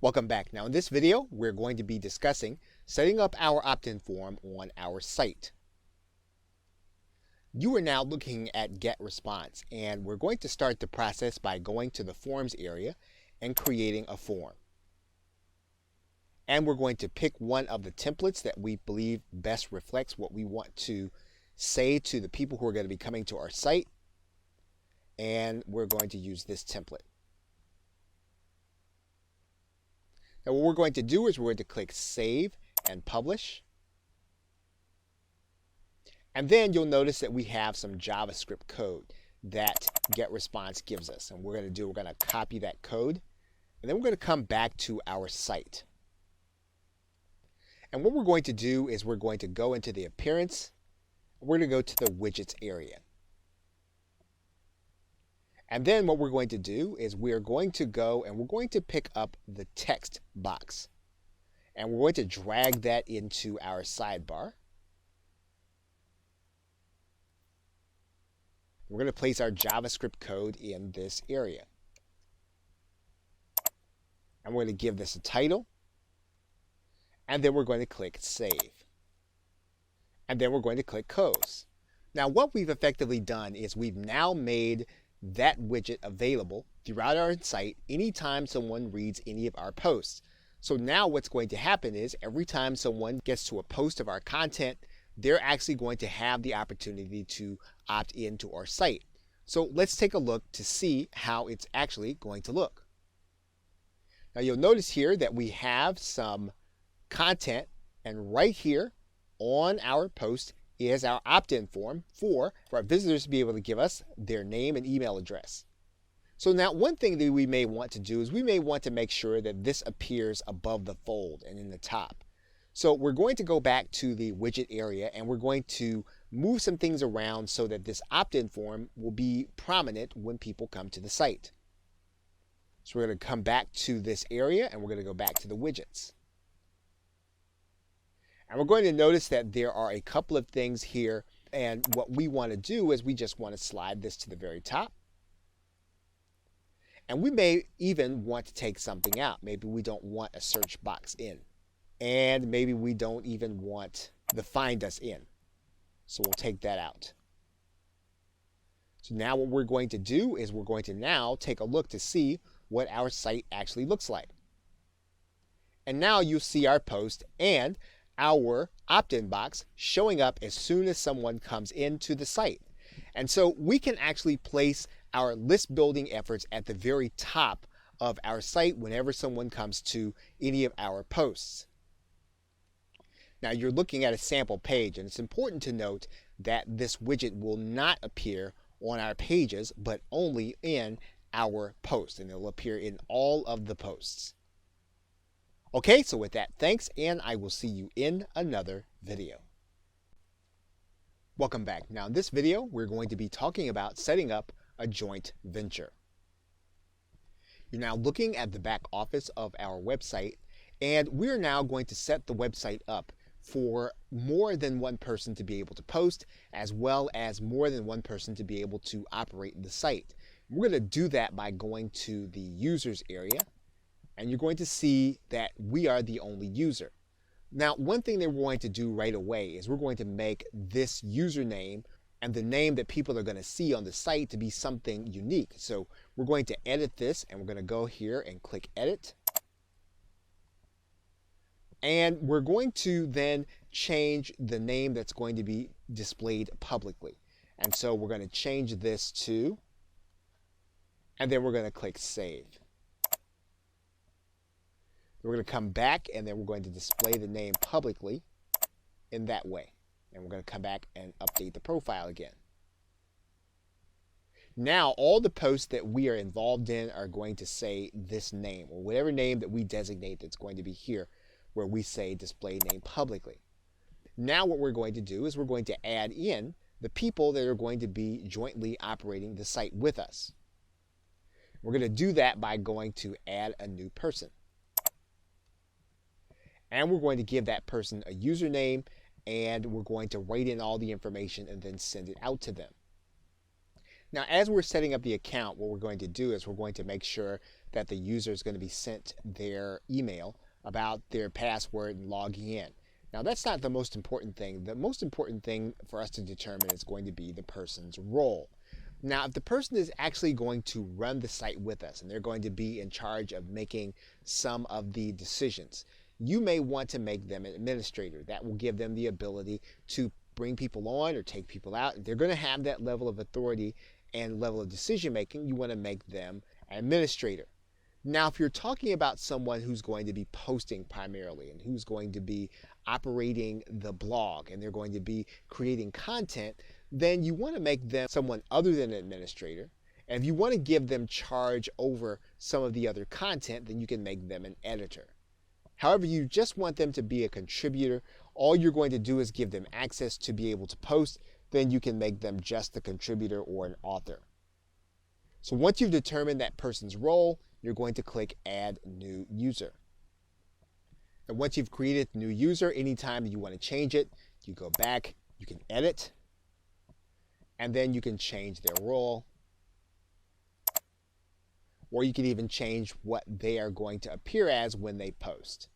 Welcome back. Now in this video, we're going to be discussing setting up our opt-in form on our site. You are now looking at Get Response, and we're going to start the process by going to the Forms area and creating a form. And we're going to pick one of the templates that we believe best reflects what we want to say to the people who are going to be coming to our site. And we're going to use this template. Now what we're going to do is we're going to click Save and Publish. And then you'll notice that we have some JavaScript code that GetResponse gives us. And we're going to copy that code. And then we're going to come back to our site. And what we're going to do is we're going to go into the Appearance. We're going to go to the Widgets area. And then what we're going to do is we're going to go and we're going to pick up the text box. And we're going to drag that into our sidebar. We're going to place our JavaScript code in this area. And we're going to give this a title. And then we're going to click Save. And then we're going to click Close. Now what we've effectively done is we've now made that widget available throughout our site anytime someone reads any of our posts. So now what's going to happen is every time someone gets to a post of our content, they're actually going to have the opportunity to opt into our site. So let's take a look to see how it's actually going to look. Now you'll notice here that we have some content, and right here on our post is our opt-in form for our visitors to be able to give us their name and email address. So now one thing that we may want to do is we may want to make sure that this appears above the fold and in the top. So we're going to go back to the widget area and we're going to move some things around so that this opt-in form will be prominent when people come to the site. So we're going to come back to this area and we're going to go back to the widgets. And we're going to notice that there are a couple of things here, and what we want to do is we just want to slide this to the very top. And we may even want to take something out. Maybe we don't want a search box in. And maybe we don't even want the Find Us in. So we'll take that out. So now what we're going to do is we're going to now take a look to see what our site actually looks like. And now you'll see our post and our opt-in box showing up as soon as someone comes into the site. And so we can actually place our list building efforts at the very top of our site whenever someone comes to any of our posts. Now you're looking at a sample page, and it's important to note that this widget will not appear on our pages but only in our post, and it'll appear in all of the posts. Okay, so with that, thanks, and I will see you in another video. Welcome back. Now in this video, we're going to be talking about setting up a joint venture. You're now looking at the back office of our website, and we're now going to set the website up for more than one person to be able to post, as well as more than one person to be able to operate the site. We're going to do that by going to the Users area. And you're going to see that we are the only user. Now, one thing that we're going to do right away is we're going to make this username and the name that people are going to see on the site to be something unique. So we're going to edit this, and we're going to go here and click Edit. And we're going to then change the name that's going to be displayed publicly. And so we're going to change this to, and then we're going to click Save. We're going to come back and then we're going to display the name publicly in that way. And we're going to come back and update the profile again. Now all the posts that we are involved in are going to say this name, or whatever name that we designate that's going to be here where we say display name publicly. Now what we're going to do is we're going to add in the people that are going to be jointly operating the site with us. We're going to do that by going to Add a New Person. And we're going to give that person a username, and we're going to write in all the information and then send it out to them. Now, as we're setting up the account, what we're going to do is we're going to make sure that the user is going to be sent their email about their password and logging in. Now, that's not the most important thing. The most important thing for us to determine is going to be the person's role. Now, if the person is actually going to run the site with us and they're going to be in charge of making some of the decisions, you may want to make them an administrator. That will give them the ability to bring people on or take people out. If they're going to have that level of authority and level of decision making, you want to make them an administrator. Now, if you're talking about someone who's going to be posting primarily and who's going to be operating the blog and they're going to be creating content, then you want to make them someone other than an administrator. And if you want to give them charge over some of the other content, then you can make them an editor. However, you just want them to be a contributor. All you're going to do is give them access to be able to post. Then you can make them just a contributor or an author. So once you've determined that person's role, you're going to click Add New User. And once you've created a new user, anytime that you want to change it, you go back, you can edit, and then you can change their role. Or you can even change what they are going to appear as when they post.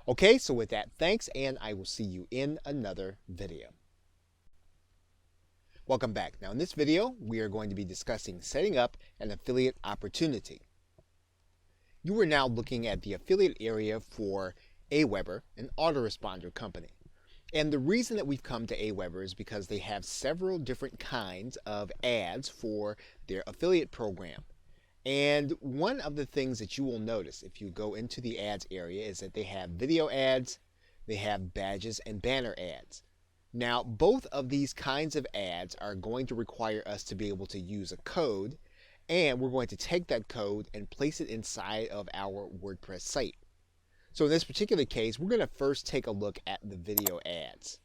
Okay, so with that, thanks, and I will see you in another video. Welcome back. Now in this video, we are going to be discussing setting up an affiliate opportunity. You are now looking at the affiliate area for Aweber, an autoresponder company. And the reason that we've come to Aweber is because they have several different kinds of ads for their affiliate program. And one of the things that you will notice if you go into the ads area is that they have video ads, they have badges and banner ads. Now, both of these kinds of ads are going to require us to be able to use a code, and we're going to take that code and place it inside of our WordPress site. So in this particular case, we're going to first take a look at the video ads.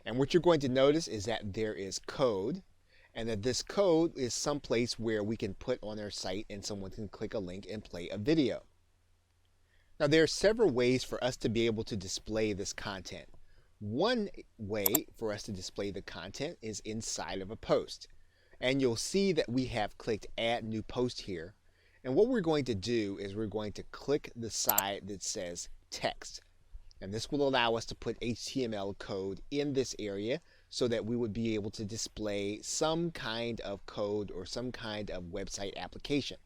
And what you're going to notice is that there is code, and that this code is someplace where we can put on our site and someone can click a link and play a video. Now there are several ways for us to be able to display this content. One way for us to display the content is inside of a post. And you'll see that we have clicked Add New Post here. And what we're going to do is we're going to click the side that says Text. And this will allow us to put HTML code in this area so that we would be able to display some kind of code or some kind of website application.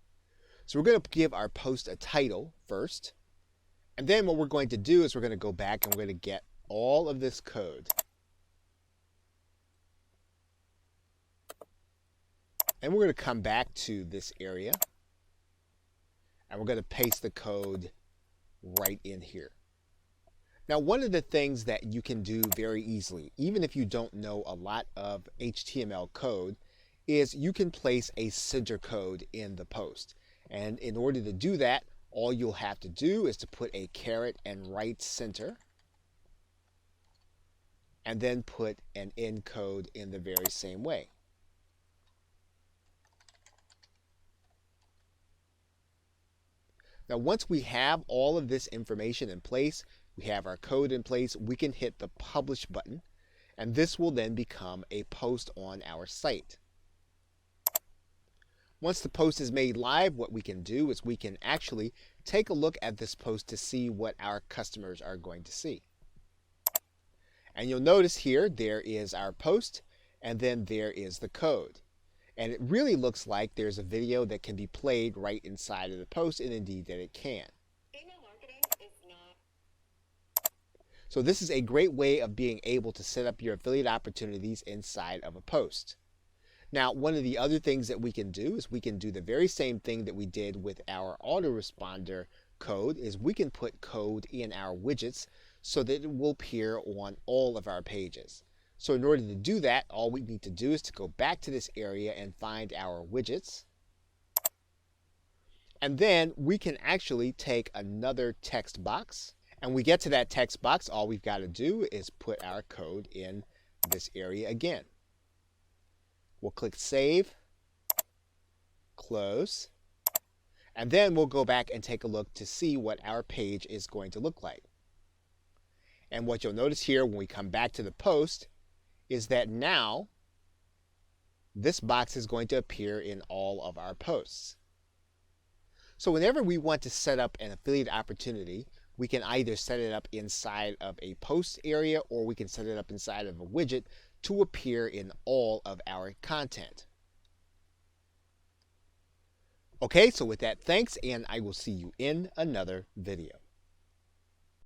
So we're going to give our post a title first. And then what we're going to do is we're going to go back and we're going to get all of this code. And we're going to come back to this area. And we're going to paste the code right in here. Now, one of the things that you can do very easily, even if you don't know a lot of HTML code, is you can place a center code in the post. And in order to do that, all you'll have to do is to put a caret and right center, and then put an end code in the very same way. Now, once we have all of this information in place, we have our code in place, we can hit the Publish button, and this will then become a post on our site. Once the post is made live, what we can do is we can actually take a look at this post to see what our customers are going to see. And you'll notice here there is our post, and then there is the code. And it really looks like there's a video that can be played right inside of the post, and indeed that it can. Email marketing is not. So this is a great way of being able to set up your affiliate opportunities inside of a post. Now, one of the other things that we can do is we can do the very same thing that we did with our autoresponder code, is we can put code in our widgets so that it will appear on all of our pages. So in order to do that, all we need to do is to go back to this area and find our widgets. And then we can actually take another text box. And we get to that text box, all we've got to do is put our code in this area again. We'll click Save, Close, and then we'll go back and take a look to see what our page is going to look like. And what you'll notice here when we come back to the post is that now this box is going to appear in all of our posts. So whenever we want to set up an affiliate opportunity, we can either set it up inside of a post area or we can set it up inside of a widget to appear in all of our content. Okay, so with that, thanks, and I will see you in another video.